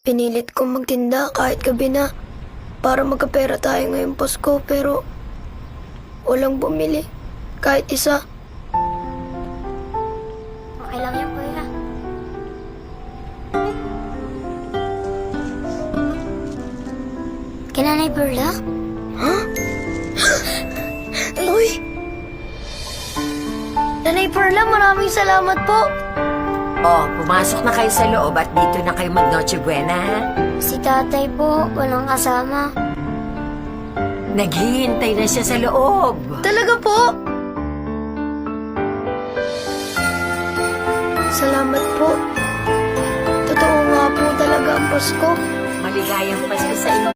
Pinilit kong magtinda kahit gabi na para magkapera tayo ngayong Pasko pero walang bumili kahit isa. Okay lang yan, kuya. Kina Nanay Perla? Uy! Nanay Perla, maraming salamat po. Oh, pumasok na kayo sa loob at dito na kayo mag-Noche Buena, ha? Si tatay po, walang kasama. Naghihintay na siya sa loob. Talaga po? Salamat po. Totoo nga po talaga ang Pasko. Maligayang Pasko sa inyo.